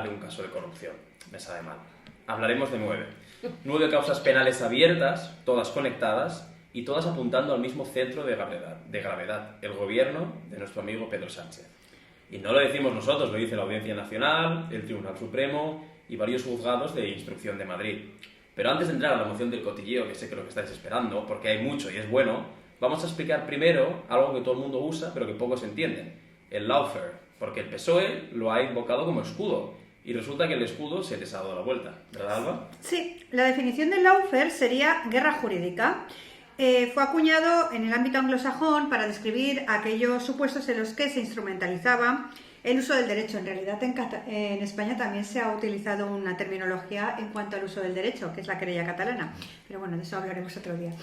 de un caso de corrupción. Me sabe mal. Hablaremos de 9. 9 causas penales abiertas, todas conectadas y todas apuntando al mismo centro de gravedad, el gobierno de nuestro amigo Pedro Sánchez. Y no lo decimos nosotros, lo dice la Audiencia Nacional, el Tribunal Supremo y varios juzgados de instrucción de Madrid. Pero antes de entrar a la moción del cotilleo, que sé que es lo que estáis esperando, porque hay mucho y es bueno, vamos a explicar primero algo que todo el mundo usa, pero que pocos entienden: el lawfare, porque el PSOE lo ha invocado como escudo, y resulta que el escudo se les ha dado la vuelta, ¿verdad, Alba? Sí, la definición de lawfare sería guerra jurídica. Fue acuñado en el ámbito anglosajón para describir aquellos supuestos en los que se instrumentalizaba el uso del derecho. En realidad en España también se ha utilizado una terminología en cuanto al uso del derecho, que es la querella catalana, pero bueno, de eso hablaremos otro día.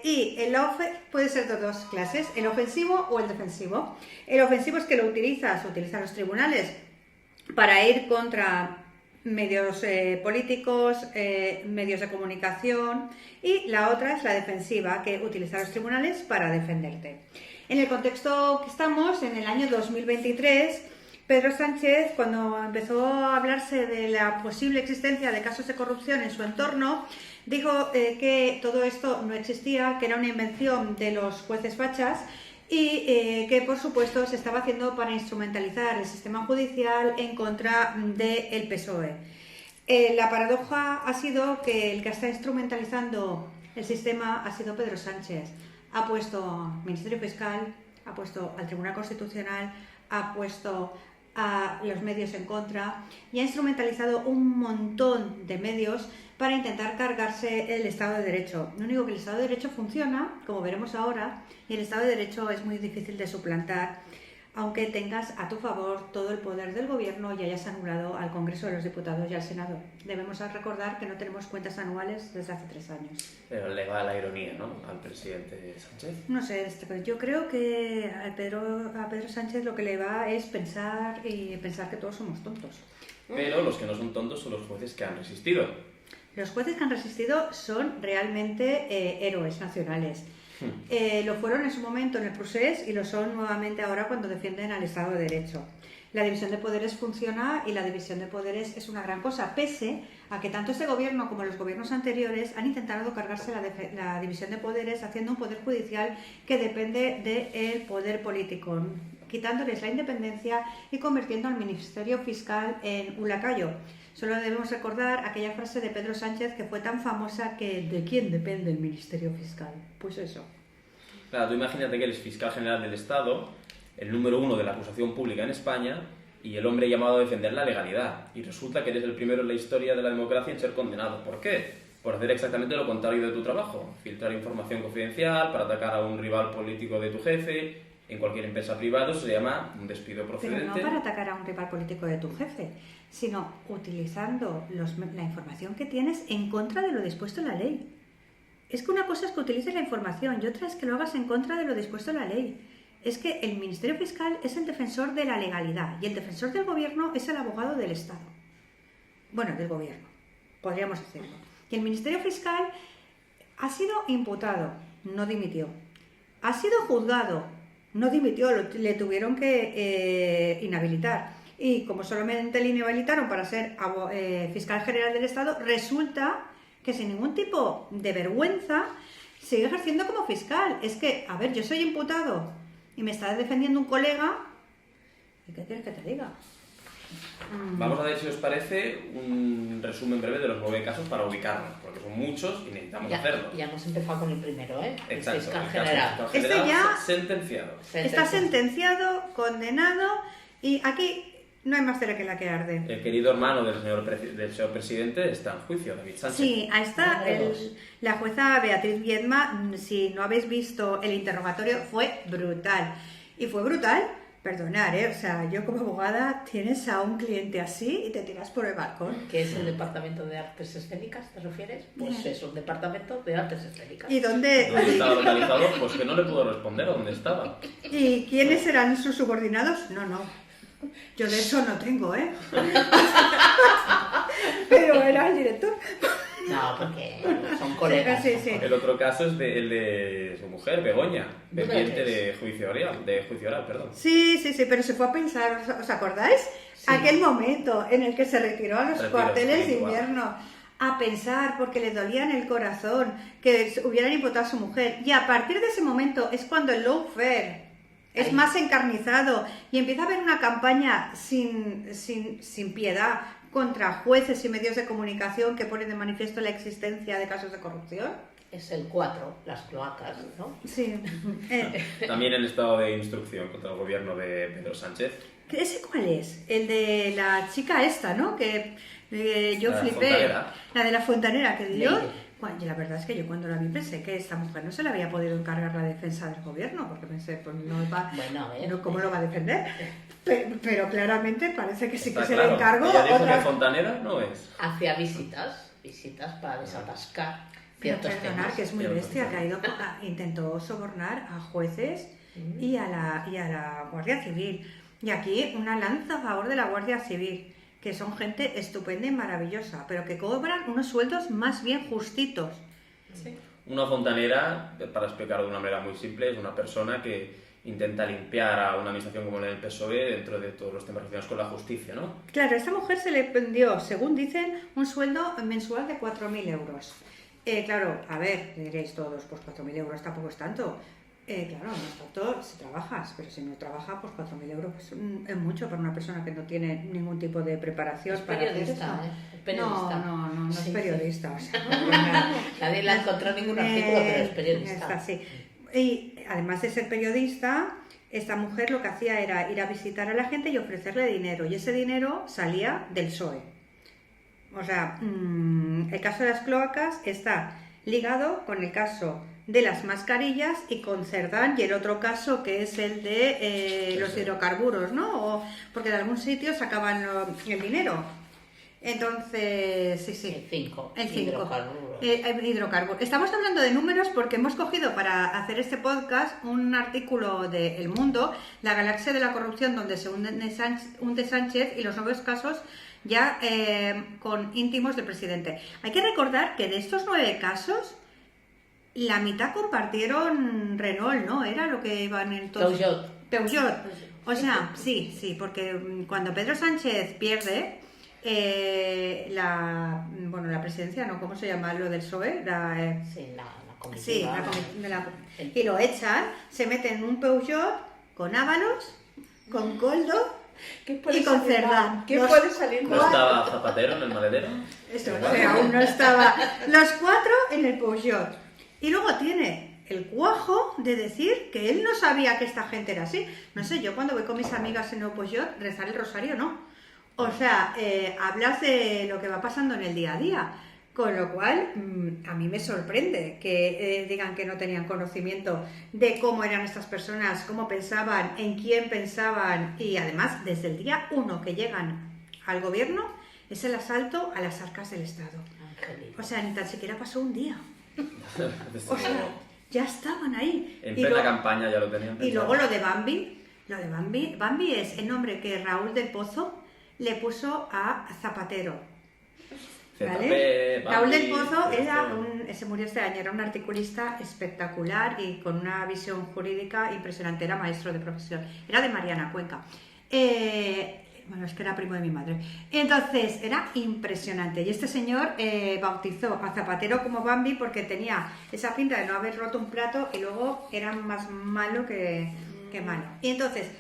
Y el lawfare puede ser de dos clases, el ofensivo o el defensivo. El ofensivo es que se utilizan los tribunales para ir contra medios políticos, medios de comunicación, y la otra es la defensiva, que utiliza los tribunales para defenderte. En el contexto que estamos, en el año 2023, Pedro Sánchez, cuando empezó a hablarse de la posible existencia de casos de corrupción en su entorno, dijo que todo esto no existía, que era una invención de los jueces fachas, y que por supuesto se estaba haciendo para instrumentalizar el sistema judicial en contra del PSOE. La paradoja ha sido que el que está instrumentalizando el sistema ha sido Pedro Sánchez. Ha puesto Ministerio Fiscal, ha puesto al Tribunal Constitucional, ha puesto a los medios en contra y ha instrumentalizado un montón de medios para intentar cargarse el Estado de Derecho. Lo único que el Estado de Derecho funciona, como veremos ahora, y el Estado de Derecho es muy difícil de suplantar, aunque tengas a tu favor todo el poder del gobierno y hayas anulado al Congreso de los Diputados y al Senado. Debemos recordar que no tenemos cuentas anuales desde hace 3 años. Pero le va la ironía, ¿no?, al presidente Sánchez. No sé, yo creo que a Pedro Sánchez lo que le va es pensar que todos somos tontos. Pero los que no son tontos son los jueces que han resistido. Los jueces que han resistido son realmente héroes nacionales. Lo fueron en su momento en el procés y lo son nuevamente ahora cuando defienden al Estado de Derecho. La división de poderes funciona y la división de poderes es una gran cosa, pese a que tanto este gobierno como los gobiernos anteriores han intentado cargarse la división de poderes haciendo un poder judicial que depende del poder político, quitándoles la independencia y convirtiendo al Ministerio Fiscal en un lacayo. Solo debemos recordar aquella frase de Pedro Sánchez que fue tan famosa que ¿de quién depende el Ministerio Fiscal? Pues eso. Claro, tú imagínate que eres fiscal general del Estado, el número 1 de la acusación pública en España y el hombre llamado a defender la legalidad. Y resulta que eres el primero en la historia de la democracia en ser condenado. ¿Por qué? Por hacer exactamente lo contrario de tu trabajo. Filtrar información confidencial para atacar a un rival político de tu jefe. En cualquier empresa privada se llama un despido procedente. Pero no para atacar a un rival político de tu jefe, sino utilizando la información que tienes en contra de lo dispuesto en la ley. Es que una cosa es que utilices la información y otra es que lo hagas en contra de lo dispuesto en la ley. Es que el Ministerio Fiscal es el defensor de la legalidad y el defensor del gobierno es el abogado del Estado. Bueno, del gobierno, podríamos decirlo. Y el Ministerio Fiscal ha sido imputado, no dimitió. Ha sido juzgado, no dimitió, le tuvieron que inhabilitar. Y como solamente le inhabilitaron para ser fiscal general del Estado, resulta que sin ningún tipo de vergüenza sigue ejerciendo como fiscal. Es que, a ver, yo soy imputado y me está defendiendo un colega, ¿y qué quieres que te diga? Vamos a ver si os parece un resumen breve de los 9 casos para ubicarnos, porque son muchos y necesitamos hacerlo. Ya hemos empezado con el primero, ¿eh? Exacto, el fiscal el general. fiscal general Este ya sentenciado. Está sentenciado, condenado y aquí no hay más cera que la que arde. El querido hermano del señor presidente está en juicio, David Sánchez. Sí, ahí está. La jueza Beatriz Viedma, si no habéis visto el interrogatorio, fue brutal. Y fue brutal, perdonar, o sea, yo como abogada tienes a un cliente así y te tiras por el balcón. ¿Qué es el Departamento de Artes Escénicas, te refieres? Pues es un Departamento de Artes Escénicas. ¿Y dónde estaba localizado? Pues que no le puedo responder a dónde estaba. ¿Y quiénes serán sus subordinados? No. Yo de eso no tengo, Pero era el director. No, porque son son colegas. Sí, sí. El otro caso es el de su mujer, Begoña, pendiente Dueles. de juicio oral, perdón. Sí, pero se fue a pensar, ¿os acordáis? Sí. Aquel momento en el que se retiró a los Retiro cuarteles de espiritual. invierno a pensar porque le dolía en el corazón que hubieran imputado a su mujer. Y a partir de ese momento es cuando el lawfare es Ahí. más encarnizado y empieza a haber una campaña sin piedad contra jueces y medios de comunicación que ponen de manifiesto la existencia de casos de corrupción. Es el 4, las cloacas, ¿no? Sí. También el estado de instrucción contra el gobierno de Pedro Sánchez. ¿Ese cuál es? El de la chica esta, ¿no? Que yo La flipé. fontanera. La de la fontanera, que dio. Leire. Y la verdad es que yo cuando la vi pensé que esta mujer no se le había podido encargar la defensa del gobierno, porque pensé, pues no va, Bueno, a ver. no, ¿cómo lo va a defender? Pero claramente parece que sí que Está se claro, le encargó. ella dijo otra- que fontanera no es. Hacía visitas para desatascar Pero ciertos perdonar, temas. que es muy Pero bestia, que ha perdonar. ido, intentó sobornar a jueces y a la Guardia Civil. Y aquí una lanza a favor de la Guardia Civil, que son gente estupenda y maravillosa, pero que cobran unos sueldos más bien justitos. Sí. Una fontanera, para explicarlo de una manera muy simple, es una persona que intenta limpiar a una administración como la del PSOE dentro de todos los temas relacionados con la justicia, ¿no? Claro, a esta mujer se le dio, según dicen, un sueldo mensual de 4.000 euros. Claro, a ver, diréis todos, pues 4.000 euros tampoco es tanto. Claro, no es tanto si trabajas, pero si no trabajas, pues 4.000 euros pues, es mucho para una persona que no tiene ningún tipo de preparación Es para hacer periodista, esto. Es periodista. No Sí, es sí. periodista. O sea, Nadie le encontró ningún artículo, pero es periodista. Está, sí. Y además de ser periodista, esta mujer lo que hacía era ir a visitar a la gente y ofrecerle dinero. Y ese dinero salía del PSOE. O sea, el caso de las cloacas está ligado con el caso de las mascarillas y con Cerdán y el otro caso que es el de los hidrocarburos, ¿no? Porque de algún sitio sacaban el dinero. Entonces, sí. El 5. El 5. Hidrocarburos. Hidrocarburos. Estamos hablando de números porque hemos cogido para hacer este podcast un artículo de El Mundo, La galaxia de la corrupción, donde se hunde Sánchez y los nuevos casos ya con íntimos del presidente. Hay que recordar que de estos 9 casos, la mitad compartieron Renault, ¿no? Era lo que iban en todos. Peugeot. O sea, sí, porque cuando Pedro Sánchez pierde la presidencia, ¿no? ¿Cómo se llama lo del PSOE? Sí, la comitiva. Sí, y lo echan, se meten en un Peugeot con Ábalos, con Coldo y con Cerdán. ¿Qué Los puede salir ¿No mal? estaba Zapatero en el maletero? Eso, aún no estaba. Los 4 en el Peugeot. Y luego tiene el cuajo de decir que él no sabía que esta gente era así. No sé, yo cuando voy con mis amigas en el Peugeot, rezar el rosario no. O sea, hablas de lo que va pasando en el día a día. Con lo cual, a mí me sorprende que digan que no tenían conocimiento de cómo eran estas personas, cómo pensaban, en quién pensaban. Y además, desde el día 1 que llegan al gobierno, es el asalto a las arcas del Estado. Angelito. O sea, ni tan siquiera pasó un día. Desde O sea, ya estaban ahí. en Y plena luego- campaña ya lo tenían Y pensado. luego lo de Bambi. Bambi es el nombre que Raúl del Pozo le puso a Zapatero. ¿Vale? ZP, Raúl del Bambi, Pozo esto- se murió este año, era un articulista espectacular y con una visión jurídica impresionante, era maestro de profesión, era de Mariana, Cuenca. Bueno, es que era primo de mi madre. Entonces, era impresionante. Y este señor bautizó a Zapatero como Bambi porque tenía esa pinta de no haber roto un plato y luego era más malo que malo. Y entonces,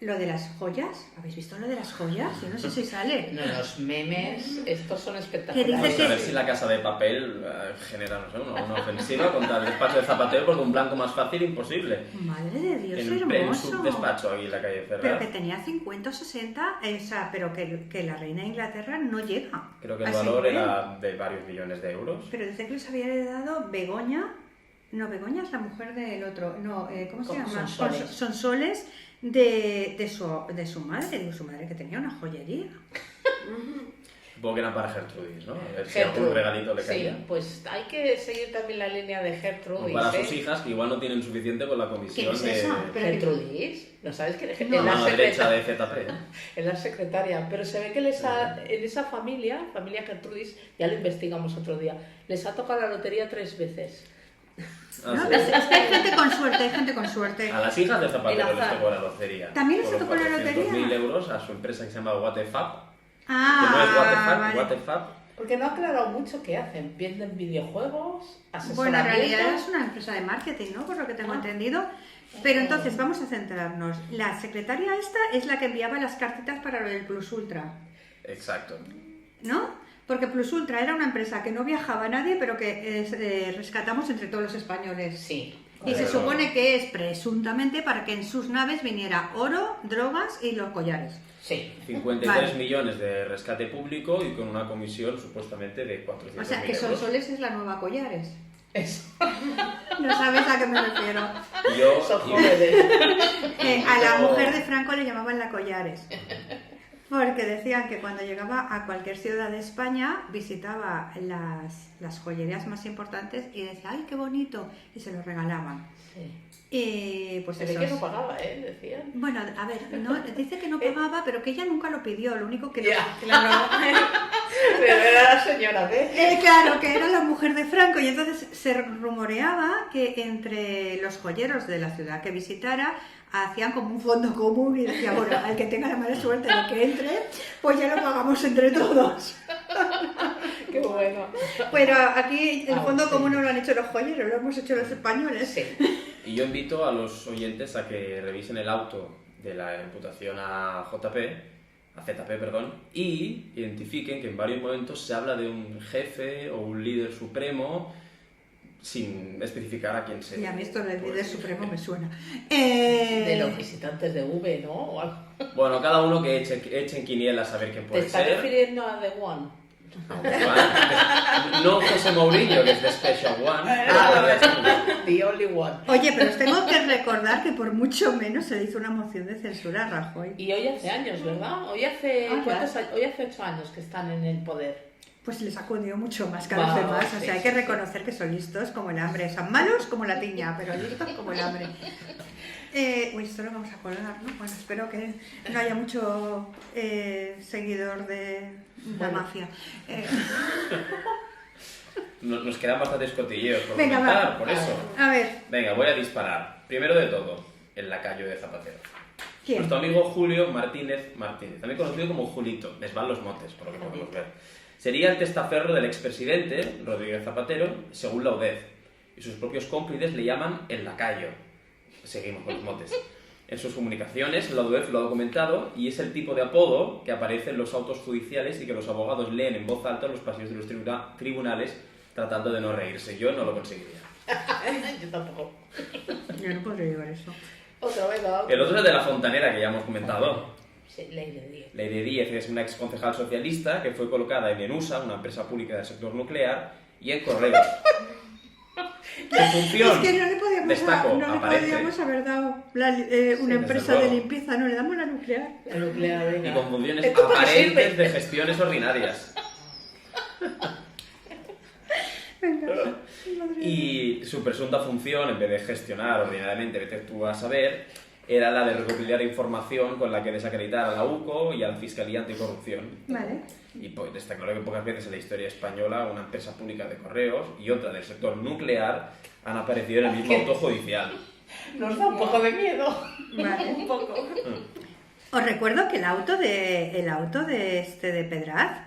lo de las joyas, ¿habéis visto lo de las joyas? Yo no sé si sale. No, los memes, estos son Que espectaculares. dice Vamos que- a ver si la Casa de Papel genera, no sé, una ofensiva contra el despacho de Zapatero, porque un blanco más fácil imposible. Madre de Dios, En hermoso. su despacho ahí en la calle Pero Ferraz. que tenía 50 o 60, o sea, pero que la reina de Inglaterra no llega. Creo que el a ese valor nivel. era de varios millones de euros. Pero dice que les había heredado Begoña. No, Begoña es la mujer del otro. No, ¿cómo se llama? Sonsoles. Sonsoles de su madre. Digo, su madre que tenía una joyería. Supongo que eran para Gertrudis, ¿no? A ver si algún regalito le caía. Sí, pues hay que seguir también la línea de Gertrudis. O para sus hijas, que igual no tienen suficiente con la comisión ¿Qué es eso? de... Gertrudis, ¿no sabes qué? La mano derecha de ZP. Es la secretaria, pero se ve que en esa familia Gertrudis, ya lo investigamos otro día, les ha tocado la lotería 3 veces. Ah, ¿No? sí. Es que hay gente con suerte, hay gente con suerte. A las hijas de Zapatero El les azar. tocó la lotería. ¿También les Fueron tocó la lotería? 400.000 euros a su empresa que se llama WTFAP. Que no es Ah, WTFAP, vale. Porque no ha aclarado mucho qué hacen. Venden videojuegos, asesoramiento... Bueno, en realidad es una empresa de marketing, ¿no? Por lo que tengo entendido. Pero entonces, vamos a centrarnos. La secretaria esta es la que enviaba las cartitas para lo del Plus Ultra, Exacto. ¿no? Porque Plus Ultra era una empresa que no viajaba nadie, pero que rescatamos entre todos los españoles. Sí. Y se Correcto. supone que es presuntamente para que en sus naves viniera oro, drogas y los collares. Sí. 53 Vale. millones de rescate público y con una comisión supuestamente de 400.000 O sea, que euros. Sonsoles es la nueva Collares. Eso. No sabes a qué me refiero. Son jóvenes. A la mujer de Franco le llamaban la Collares. Porque decían que cuando llegaba a cualquier ciudad de España visitaba las joyerías más importantes y decía, ¡ay, qué bonito! Y se lo regalaban. Sí. Y pues Se ve eso. que no pagaba, decían. Bueno, a ver, no, dice que no pagaba, pero que ella nunca lo pidió. Lo único que... Ya. Claro, Pero era la señora de... claro, que era la mujer de Franco. Y entonces se rumoreaba que entre los joyeros de la ciudad que visitara hacían como un fondo común y decía, bueno, al que tenga la mala suerte de que entre, pues ya lo pagamos entre todos. Qué bueno. Pero aquí el fondo sí. común no lo han hecho los joyeros, lo hemos hecho los españoles. Sí. Y yo invito a los oyentes a que revisen el auto de la imputación a ZP, perdón, y identifiquen que en varios momentos se habla de un jefe o un líder supremo sin especificar a quién se... Y a mí esto del líder supremo me suena. De los visitantes de V, ¿no? O algo. Bueno, cada uno que eche en quinielas a ver quién ¿Te puede estás ser. refiriendo a The One? No José Mourinho, que es de Special One. The Only One. Oye, pero os tengo que recordar que por mucho menos se le hizo una moción de censura a Rajoy. Y hoy hace años, ¿verdad? Hoy hace, claro. hoy hace 8 años que están en el poder. Pues les ha acudido mucho más que a los Vamos, demás. O sí, sea, hay que sí, reconocer que son listos como el hambre. Son malos como la tiña, pero listos como el hambre. Uy, esto lo vamos a colgar, ¿no? Bueno, espero que no haya mucho seguidor de la Bueno. mafia. Nos quedan bastantes cotilleos por Venga, comentar, va. por eso. A ver, Venga, voy a disparar. Primero de todo, el lacayo de Zapatero. ¿quién? Nuestro amigo Julio Martínez, también conocido como Julito, les van los motes, por lo que podemos ver. Sería el testaferro del expresidente, Rodríguez Zapatero, según la UDEF, y sus propios cómplices le llaman el lacayo. Seguimos con los motes. En sus comunicaciones, la UDEF lo ha documentado y es el tipo de apodo que aparece en los autos judiciales y que los abogados leen en voz alta en los pasillos de los tribunales tratando de no reírse. Yo no lo conseguiría. Yo tampoco. Yo no podría llevar eso. Otra vez, ¿no? El otro es el de la fontanera, que ya hemos comentado. Sí, ley de 10. Lady Díez es una exconcejal socialista que fue colocada en ENUSA, una empresa pública del sector nuclear, y en Correos. Su función, Es que no le podíamos, destaco, no le aparece. podíamos haber dado una empresa desde de luego. limpieza, no le damos la nuclear. La nuclear, venga. Y con funciones ¿Esto para qué aparentes sirve? de gestiones ordinarias. Venga, madre mía. Y su presunta función, en vez de gestionar ordinariamente, vete tú a saber, era la de recopilar información con la que desacreditar a la UCO y a la Fiscalía Anticorrupción. Vale. Y pues, está claro que pocas veces en la historia española una empresa pública de correos y otra del sector nuclear han aparecido en el mismo auto judicial. Nos da un poco de miedo. Vale. Un poco. Os recuerdo que el auto de Pedraz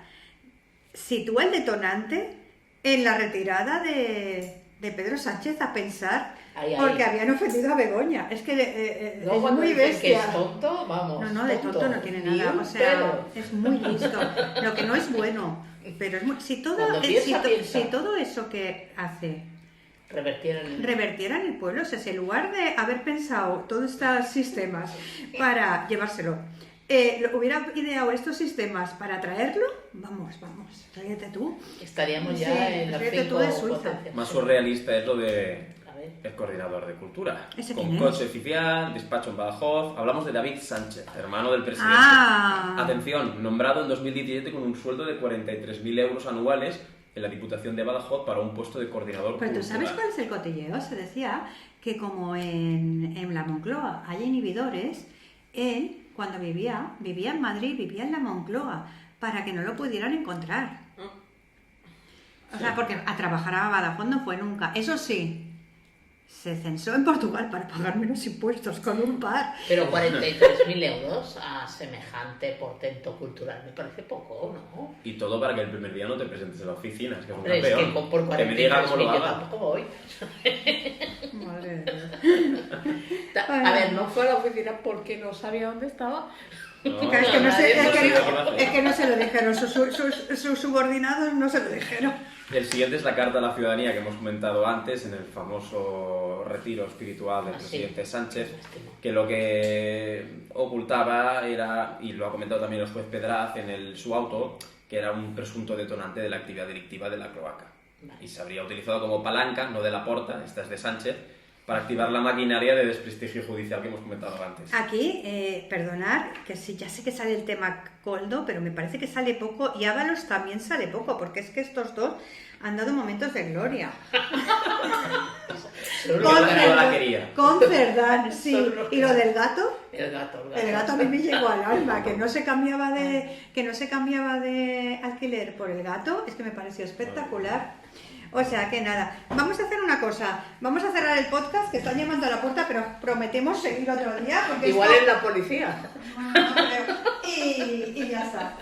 sitúa el detonante en la retirada de Pedro Sánchez a pensar Ahí, ahí. porque habían ofendido a Begoña. Es que No, es cuando muy dicen que bestia. es tonto, vamos. No, de tonto no tiene Ni nada. un O sea, pelo. es muy listo. Lo que no es bueno. Pero es muy, si Cuando piensa. todo eso que hace Revertieron. revertiera en el pueblo, o sea, si en lugar de haber pensado todos estos sistemas para llevárselo, hubiera ideado estos sistemas para traerlo, vamos, ríete tú. Estaríamos Sí, ya en las ríete 5 tú de Suiza. potencias. Más surrealista es lo de A ver. el coordinador de cultura. ¿Ese Con quién es? coche oficial, despacho en Badajoz. Hablamos de David Sánchez, hermano del presidente. Ah, Atención, nombrado en 2017 con un sueldo de 43.000 euros anuales en la Diputación de Badajoz para un puesto de coordinador pero tú cultural. sabes cuál es el cotilleo. Se decía que como en la Moncloa hay inhibidores, él cuando vivía en Madrid, vivía en la Moncloa, para que no lo pudieran encontrar. O sea, porque a trabajar a Badajoz no fue nunca. Eso sí, se censó en Portugal para pagar menos impuestos con un par. Pero 43.000 euros a semejante portento cultural me parece poco, ¿no? Y todo para que el primer día no te presentes en la oficina. Es que es un Pero es que campeón. por Que me diga cómo 43.000 lo yo haga. tampoco voy. Madre de Dios. A ver, no fue a la oficina porque no sabía dónde estaba. No, Es que no sé- nadie es que no sé no- qué va a hacer. es que no se lo dijeron, sus subordinados no se lo dijeron. El siguiente es la carta a la ciudadanía que hemos comentado antes en el famoso retiro espiritual del Ah, sí. presidente Sánchez, que lo que ocultaba era, y lo ha comentado también el juez Pedraz en su auto, que era un presunto detonante de la actividad delictiva de la cloaca. Vale. Y se habría utilizado como palanca, no de Laporta, esta es de Sánchez, para activar la maquinaria de desprestigio judicial que hemos comentado antes. Aquí, perdonar, que sí, ya sé que sale el tema Coldo, pero me parece que sale poco, y Ábalos también sale poco, porque es que estos dos han dado momentos de gloria. Solo Con- lo que- yo la quería. Con Cerdán, sí. Solo lo que- Y lo del gato, El gato. el gato a mí me llegó al alma, que no se cambiaba de alquiler por el gato, es que me pareció espectacular. O sea que nada, vamos a hacer una cosa, vamos a cerrar el podcast, que están llamando a la puerta, pero prometemos seguir otro día, porque Igual esto- es la policía. No creo. Y ya está.